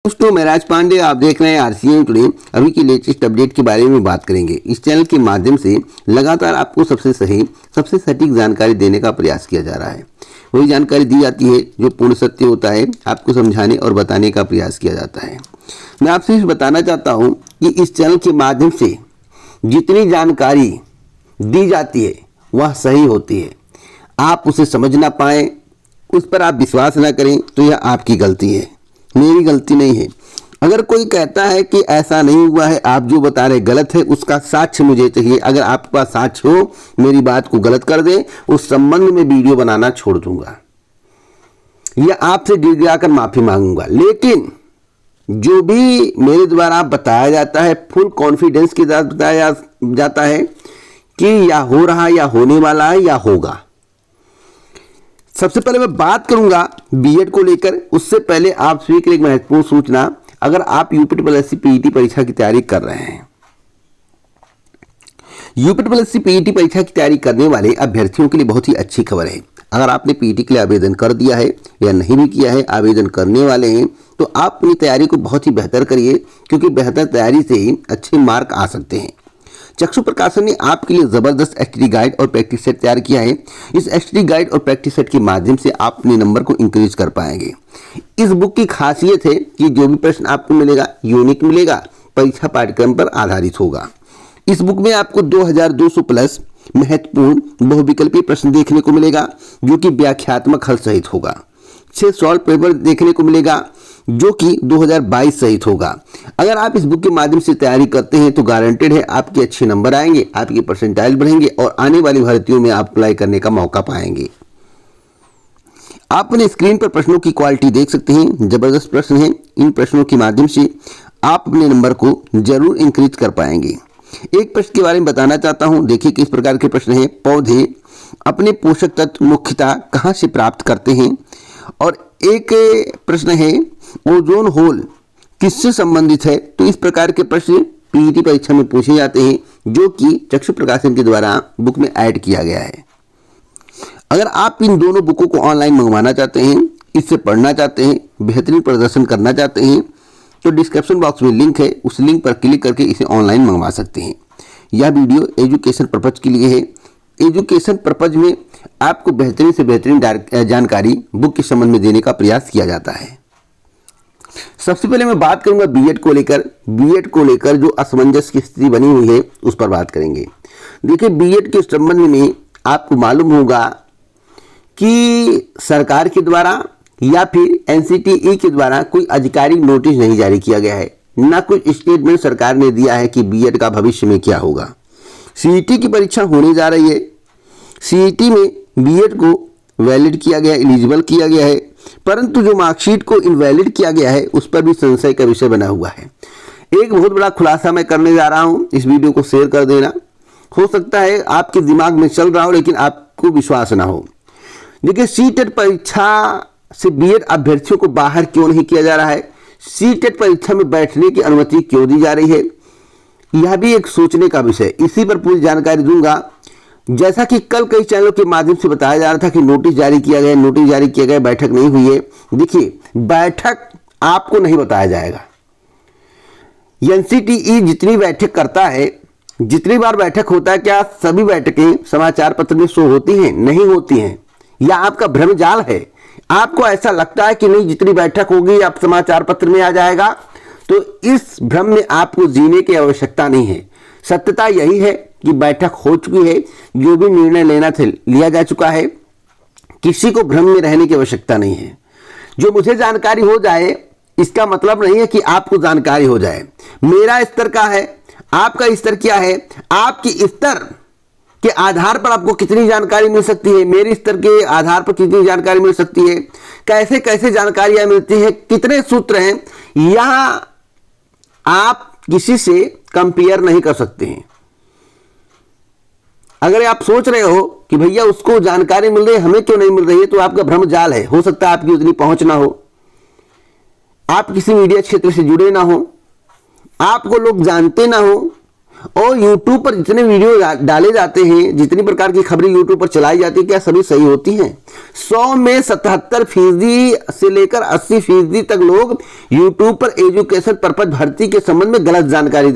दोस्तों, मैं राज पांडे, आप देख रहे हैं आरसीएम टुडे। अभी की लेटेस्ट अपडेट के बारे में बात करेंगे। इस चैनल के माध्यम से लगातार आपको सबसे सही, सबसे सटीक जानकारी देने का प्रयास किया जा रहा है। वही जानकारी दी जाती है जो पूर्ण सत्य होता है, आपको समझाने और बताने का प्रयास किया जाता है। मैं आपसे इस बताना चाहता हूँ कि इस चैनल के माध्यम से जितनी जानकारी दी जाती है वह सही होती है। आप उसे समझ ना पाएँ, उस पर आप विश्वास ना करें तो यह आपकी गलती है, मेरी गलती नहीं है। अगर कोई कहता है कि ऐसा नहीं हुआ है, आप जो बता रहे गलत है, उसका साक्ष्य मुझे चाहिए। अगर आपके पास साक्ष्य हो, मेरी बात को गलत कर दे, उस संबंध में वीडियो बनाना छोड़ दूंगा या आपसे गिड़गिड़ा कर माफी मांगूंगा। लेकिन जो भी मेरे द्वारा बताया जाता है, फुल कॉन्फिडेंस के साथ बताया जाता है कि या हो रहा, या होने वाला है, या होगा। सबसे पहले मैं बात करूंगा बीएड को लेकर। उससे पहले आप सभी के लिए एक महत्वपूर्ण सूचना, अगर आप यूपीटीपीएससी पीईटी परीक्षा की तैयारी कर रहे हैं, यूपीटीपीएससी पीईटी परीक्षा की तैयारी करने वाले अभ्यर्थियों के लिए बहुत ही अच्छी खबर है। अगर आपने पीईटी के लिए आवेदन कर दिया है या नहीं भी किया है, आवेदन करने वाले हैं, तो आप अपनी तैयारी को बहुत ही बेहतर करिए, क्योंकि बेहतर तैयारी से ही अच्छे मार्क आ सकते हैं। चक्षु प्रकाशन ने आपके लिए जबरदस्त एसटीडी गाइड और प्रैक्टिस सेट तैयार किया है। इस एसटीडी गाइड और प्रैक्टिस सेट के माध्यम से आप अपने नंबर को इंक्रीज कर पाएंगे। इस बुक की खासियत है कि जो भी प्रश्न आपको मिलेगा यूनिक मिलेगा, परीक्षा पाठ्यक्रम पर आधारित होगा। इस बुक में आपको 2200 प्लस महत्वपूर्ण बहुविकल्पीय प्रश्न देखने को मिलेगा, जो कि व्याख्यात्मक हल सहित होगा। 6 सॉल्व पेपर देखने को मिलेगा, जो कि 2022 सहित होगा। अगर आप इस बुक के माध्यम से तैयारी करते हैं तो गारंटेड है आपके अच्छे नंबर आएंगे, आपकी परसेंटाइल बढ़ेंगे और आने वाली भर्तियों में आप अप्लाई करने का मौका पाएंगे। आप अपने स्क्रीन पर प्रश्नों की क्वालिटी देख सकते हैं, जबरदस्त प्रश्न हैं। इन प्रश्नों के माध्यम से आप अपने नंबर को जरूर इंक्रीज कर पाएंगे। एक प्रश्न के बारे में बताना चाहता हूं, देखिए किस प्रकार के प्रश्न हैं। पौधे अपने पोषक तत्व मुख्यतः कहां से प्राप्त करते हैं? और एक प्रश्न है, ओजोन होल किससे संबंधित है? तो इस प्रकार के प्रश्न पीईटी परीक्षा में पूछे जाते हैं, जो कि चक्षु प्रकाशन के द्वारा बुक में ऐड किया गया है। अगर आप इन दोनों बुकों को ऑनलाइन मंगवाना चाहते हैं, इससे पढ़ना चाहते हैं, बेहतरीन प्रदर्शन करना चाहते हैं, तो डिस्क्रिप्शन बॉक्स में लिंक है, उस लिंक पर क्लिक करके इसे ऑनलाइन मंगवा सकते हैं। यह वीडियो एजुकेशन पर्पज के लिए है। एजुकेशन पर्पज में आपको बेहतरीन से बेहतरीन जानकारी बुक के संबंध में देने का प्रयास किया जाता है। सबसे पहले मैं बात करूंगा बीएड को लेकर। बीएड को लेकर जो असमंजस की स्थिति बनी हुई है उस पर बात करेंगे। देखिए, बीएड के संबंध में आपको मालूम होगा कि सरकार के द्वारा या फिर एनसीटीई के द्वारा कोई आधिकारिक नोटिस नहीं जारी किया गया है, ना कुछ स्टेटमेंट सरकार ने दिया है कि बीएड का भविष्य में क्या होगा। सीईटी की परीक्षा होने जा रही है। सीईटी में बीएड को वैलिड किया गया, एलिजिबल किया गया है, परंतु जो मार्कशीट को इनवैलिड किया गया है उस पर भी संशय का विषय बना हुआ है। एक बहुत बड़ा खुलासा मैं करने जा रहा हूं, इस वीडियो को शेयर कर देना। हो सकता है आपके दिमाग में चल रहा हो लेकिन आपको विश्वास ना हो। देखिए, सीटेट परीक्षा से बीएड अभ्यर्थियों को बाहर क्यों नहीं किया जा रहा है? सीटेट परीक्षा में बैठने की अनुमति क्यों दी जा रही है? यह भी एक सोचने का विषय। इसी पर पूरी जानकारी दूंगा। जैसा कि कल कई चैनलों के माध्यम से बताया जा रहा था कि नोटिस जारी किया गया, बैठक नहीं हुई है। देखिए, बैठक आपको नहीं बताया जाएगा। एनसीटीई जितनी बैठक करता है, जितनी बार बैठक होता है, क्या सभी बैठकें समाचार पत्र में शो होती हैं? नहीं होती हैं। या आपका भ्रम जाल है? आपको ऐसा लगता है कि नहीं, जितनी बैठक होगी आप समाचार पत्र में आ जाएगा, तो इस भ्रम में आपको जीने की आवश्यकता नहीं है। सत्यता यही है कि बैठक हो चुकी है, जो भी निर्णय लेना था लिया जा चुका है। किसी को भ्रम में रहने की आवश्यकता नहीं है। जो मुझे जानकारी हो जाए इसका मतलब नहीं है कि आपको जानकारी हो जाए। मेरा स्तर क्या है, आपका स्तर क्या है, आपकी स्तर के आधार पर आपको कितनी जानकारी मिल सकती है, मेरे स्तर के आधार पर कितनी जानकारी मिल सकती है, कैसे कैसे जानकारियां मिलती हैं, कितने सूत्र हैं, यहां आप किसी से कंपेयर नहीं कर सकते हैं। अगर आप सोच रहे हो कि भैया उसको जानकारी मिल रही है, हमें क्यों नहीं मिल रही है, तो आपका भ्रम जाल है। हो सकता है आपकी उतनी पहुंच ना हो, आप किसी मीडिया क्षेत्र से जुड़े ना हो, आपको लोग जानते ना हो, और YouTube पर जितने वीडियो डाले जाते हैं, जितनी प्रकार की खबरें YouTube पर चलाई जाती है, क्या सभी सही होती हैं? 100 में 77% से लेकर 80% तक लोग YouTube पर एजुकेशन पर्पज भर्ती के संबंध में गलत जानकारी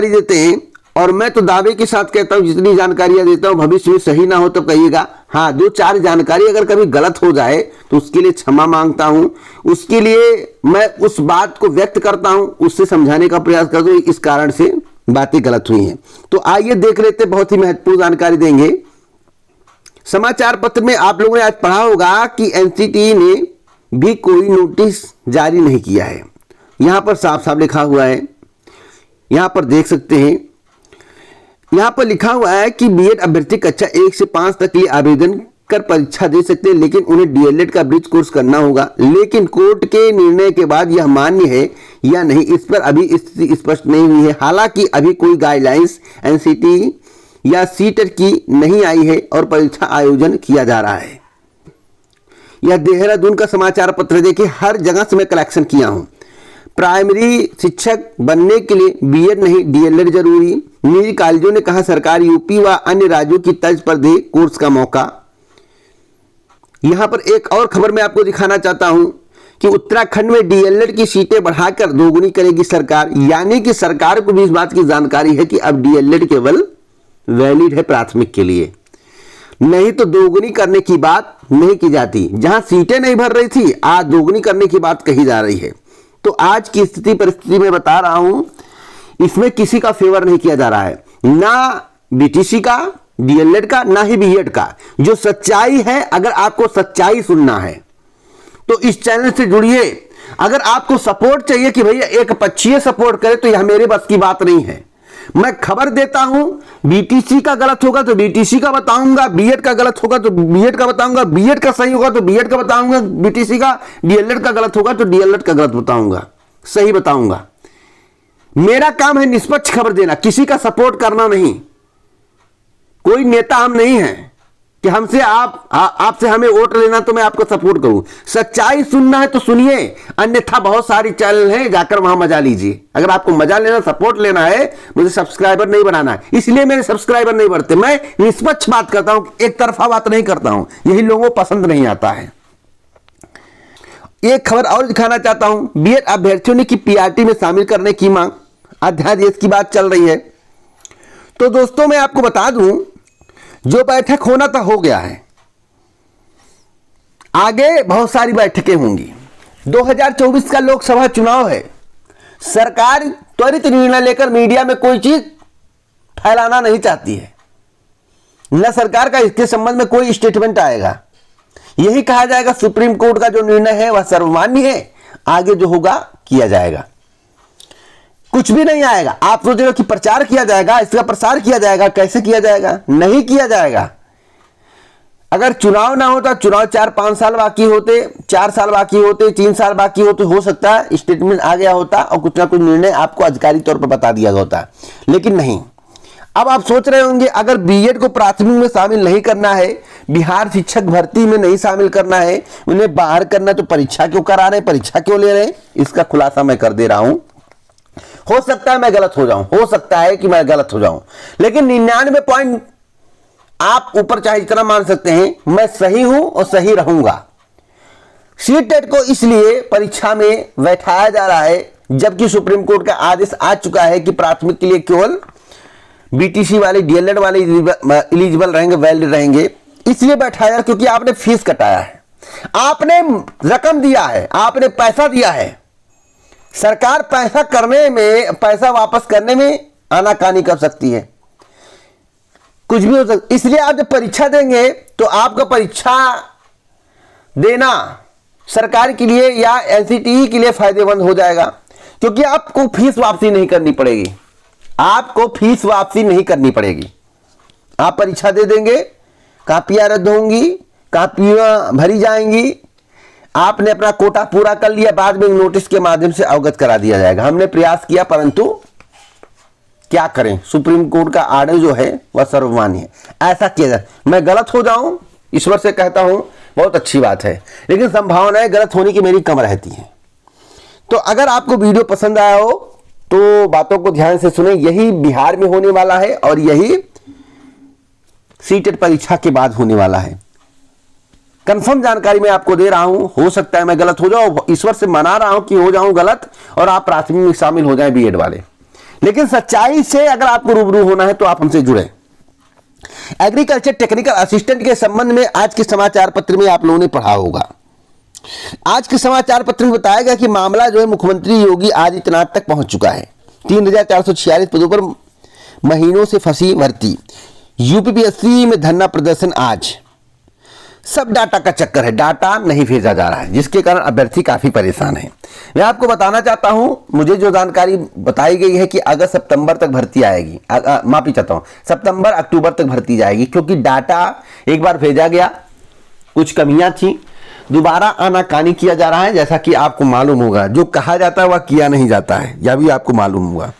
देते हैं, और मैं तो दावे के साथ कहता हूं जितनी जानकारियां देता हूं भविष्य में सही ना हो तो कहिएगा। हाँ, 2-4 जानकारी अगर कभी गलत हो जाए तो उसके लिए क्षमा मांगता हूं, उसके लिए मैं उस बात को व्यक्त करता हूं, उससे समझाने का प्रयास करता हूं इस कारण से बातें गलत हुई हैं। तो आइए देख लेते, बहुत ही महत्वपूर्ण जानकारी देंगे। समाचार पत्र में आप लोगों ने आज पढ़ा होगा कि एनसीटी ने भी कोई नोटिस जारी नहीं किया है। यहां पर साफ साफ लिखा हुआ है, यहां पर देख सकते हैं, यहां पर लिखा हुआ है कि बीएड अभ्यर्थी कक्षा 1 से 5 तक के लिए आवेदन कर परीक्षा दे सकते हैं, लेकिन उन्हें डीएलएड का ब्रिज कोर्स करना होगा। लेकिन कोर्ट के निर्णय के बाद यह मान्य है या नहीं, इस पर अभी स्थिति स्पष्ट नहीं हुई है। हालांकि अभी कोई गाइडलाइंस एनसीटी या सीटेट की नहीं आई है और परीक्षा आयोजन किया जा रहा है। यह देहरादून का समाचार पत्र देखिए, हर जगह से मैं कलेक्शन किया हूं। प्राइमरी शिक्षक बनने के लिए बीएड नहीं डीएलएड जरूरी। निजी कॉलेजों ने कहा सरकार यूपी व अन्य राज्यों की तर्ज पर दे कोर्स का मौका। यहां पर एक और खबर मैं आपको दिखाना चाहता हूं कि उत्तराखंड में डीएलएड की सीटें बढ़ाकर दोगुनी करेगी सरकार, यानी कि सरकार को भी इस बात की जानकारी है कि अब डीएलएड केवल वैलिड है प्राथमिक के लिए, नहीं तो दोगुनी करने की बात नहीं की जाती। जहां सीटें नहीं भर रही थी, आज दोगुनी करने की बात कही जा रही है। तो आज की स्थिति परिस्थिति में बता रहा हूं, इसमें किसी का फेवर नहीं किया जा रहा है, ना बीटीसी का, डीएलएड का, ना ही बीएड का। जो सच्चाई है, अगर आपको सच्चाई सुनना है तो इस चैनल से जुड़िए। अगर आपको सपोर्ट चाहिए कि भैया एक पक्षीय सपोर्ट करे, तो यह मेरे बस की बात नहीं है। मैं खबर देता हूं, बीटीसी का गलत होगा तो बीटीसी का बताऊंगा, बीएड का गलत होगा तो बीएड का बताऊंगा, बीएड का सही होगा तो बीएड का बताऊंगा, बीटीसी का, डीएलएड का गलत होगा तो डीएलएड का गलत बताऊंगा, सही बताऊंगा। मेरा काम है निष्पक्ष खबर देना, किसी का सपोर्ट करना नहीं। कोई नेता हम नहीं है कि हमसे आपसे हमें वोट लेना तो मैं आपको सपोर्ट करूं। सच्चाई सुनना है तो सुनिए, अन्यथा बहुत सारी चैनल हैं, जाकर वहां मजा लीजिए। अगर आपको मजा लेना, सपोर्ट लेना है, मुझे सब्सक्राइबर नहीं बनाना है, इसलिए मेरे सब्सक्राइबर नहीं बढ़ते। मैं निष्पक्ष बात करता हूं, एक तरफा बात नहीं करता हूं, यही लोगों को पसंद नहीं आता है। एक खबर और दिखाना चाहता हूं, बीएड अभ्यर्थियों ने की पीआरटी में शामिल करने की मांग, अध्यादेश की बात चल रही है। तो दोस्तों मैं आपको बता दूं, जो बैठक होना था हो गया है, आगे बहुत सारी बैठकें होंगी। 2024 का लोकसभा चुनाव है, सरकार त्वरित निर्णय लेकर मीडिया में कोई चीज फैलाना नहीं चाहती है, न सरकार का इसके संबंध में कोई स्टेटमेंट आएगा। यही कहा जाएगा सुप्रीम कोर्ट का जो निर्णय है वह सर्वमान्य है, आगे जो होगा किया जाएगा। कुछ भी नहीं आएगा। आप सोचेगा कि प्रचार किया जाएगा, इसका प्रसार किया जाएगा, कैसे किया जाएगा? नहीं किया जाएगा। अगर चुनाव ना होता, चुनाव 4-5 साल बाकी होते, 4 साल बाकी होते, 3 साल बाकी होते, हो सकता है स्टेटमेंट आ गया होता और कुछ ना कुछ निर्णय आपको आधिकारिक तौर पर बता दिया होता, लेकिन नहीं। अब आप सोच रहे होंगे अगर बीएड को प्राथमिक में शामिल नहीं करना है, बिहार शिक्षक भर्ती में नहीं शामिल करना है, उन्हें बाहर करना, तो परीक्षा क्यों करा रहे, परीक्षा क्यों ले रहे? इसका खुलासा मैं कर दे रहा हूं। हो सकता है मैं गलत हो जाऊं, हो सकता है कि मैं गलत हो जाऊं, लेकिन 99 पॉइंट आप ऊपर चाहे इतना मान सकते हैं, मैं सही हूं और सही रहूंगा। सीटेट को इसलिए परीक्षा में बैठाया जा रहा है, जबकि सुप्रीम कोर्ट का आदेश आ चुका है कि प्राथमिक के लिए केवल बीटीसी वाले, डीएलएड वाले एलिजिबल रहेंगे, वैलिड रहेंगे। इसलिए बैठाया क्योंकि आपने फीस कटाया है, आपने रकम दिया है, आपने पैसा दिया है। सरकार पैसा करने में, पैसा वापस करने में आनाकानी कर सकती है, कुछ भी हो सकता। इसलिए आप जब परीक्षा देंगे तो आपका परीक्षा देना सरकार के लिए या एनसीटी के लिए फायदेमंद हो जाएगा, क्योंकि आपको फीस वापसी नहीं करनी पड़ेगी। आपको फीस वापसी नहीं करनी पड़ेगी। आप परीक्षा दे देंगे, कापियां रद्द होंगी, कापियां भरी जाएंगी, आपने अपना कोटा पूरा कर लिया, बाद में नोटिस के माध्यम से अवगत करा दिया जाएगा। हमने प्रयास किया, परंतु क्या करें, सुप्रीम कोर्ट का आर्डर जो है वह सर्वमान्य है, ऐसा किया जाए। मैं गलत हो जाऊं, ईश्वर से कहता हूं, बहुत अच्छी बात है, लेकिन संभावनाएं गलत होने की मेरी कम रहती है। तो अगर आपको वीडियो पसंद आया हो तो बातों को ध्यान से सुने, यही बिहार में होने वाला है और यही सीटेट परीक्षा के बाद होने वाला है। कंफर्म जानकारी मैं आपको दे रहा हूं, हो सकता है मैं गलत हो जाऊं, ईश्वर से मना रहा हूं कि हो जाऊं गलत और आप प्राथमिक में शामिल हो जाएं बीएड वाले, लेकिन सच्चाई से अगर आपको रूबरू होना है तो आप हमसे जुड़े। एग्रीकल्चर टेक्निकल असिस्टेंट के संबंध में आज के समाचार पत्र में आप लोगों ने पढ़ा होगा। आज के समाचार पत्र में बताया गया कि मामला जो है मुख्यमंत्री योगी आदित्यनाथ तक पहुंच चुका है। 3446 पदों पर महीनों से फंसी भर्ती, यूपीपीएससी में धरना प्रदर्शन आज। सब डाटा का चक्कर है, डाटा नहीं भेजा जा रहा है, जिसके कारण अभ्यर्थी काफी परेशान है। मैं आपको बताना चाहता हूं, मुझे जो जानकारी बताई गई है कि अगस्त सितंबर तक भर्ती आएगी, माफी चाहता हूं, सितंबर अक्टूबर तक भर्ती जाएगी, क्योंकि डाटा एक बार भेजा गया, कुछ कमियां थी, दोबारा आनाकानी किया जा रहा है। जैसा कि आपको मालूम होगा, जो कहा जाता है वह किया नहीं जाता है, यह भी आपको मालूम होगा।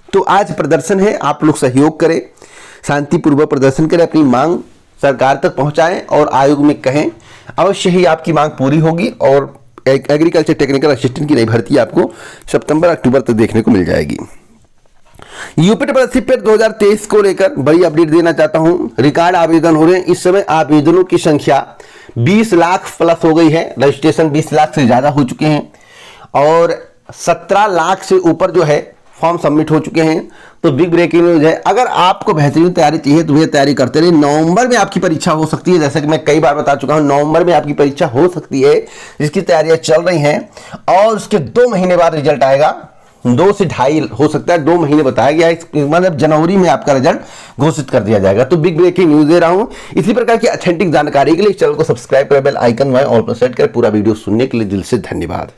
तो आज प्रदर्शन है, आप लोग सहयोग करें, शांतिपूर्वक प्रदर्शन करें, अपनी मांग सरकार तक पहुंचाएं और आयोग में कहें, अवश्य ही आपकी मांग पूरी होगी और एग्रीकल्चर टेक्निकल असिस्टेंट की नई भर्ती आपको सितंबर अक्टूबर तक देखने को मिल जाएगी। यूपीपीएससी पेट 2023 को लेकर बड़ी अपडेट देना चाहता हूं। रिकॉर्ड आवेदन हो रहे हैं, इस समय आवेदनों की संख्या 20 लाख प्लस हो गई है, रजिस्ट्रेशन 20 लाख से ज्यादा हो चुके हैं और 17 लाख से ऊपर जो है फॉर्म सबमिट हो चुके हैं। तो बिग ब्रेकिंग न्यूज है, अगर आपको बेहतरीन तैयारी चाहिए तो ये तैयारी करते रहिए। नवंबर में आपकी परीक्षा हो सकती है, जैसे कि मैं कई बार बता चुका हूं, नवंबर में आपकी परीक्षा हो सकती है, जिसकी तैयारियां चल रही हैं और उसके 2 महीने बाद रिजल्ट आएगा। 2 से 2.5 हो सकता है, 2 महीने बताया गया है, मतलब जनवरी में आपका रिजल्ट घोषित कर दिया जाएगा। तो बिग ब्रेकिंग न्यूज दे रहा हूं। इसी प्रकार की ऑथेंटिक जानकारी के लिए चैनल को सब्सक्राइब करें, बेल आइकन दबाएं और सेट करें। पूरा वीडियो सुनने के लिए दिल से धन्यवाद।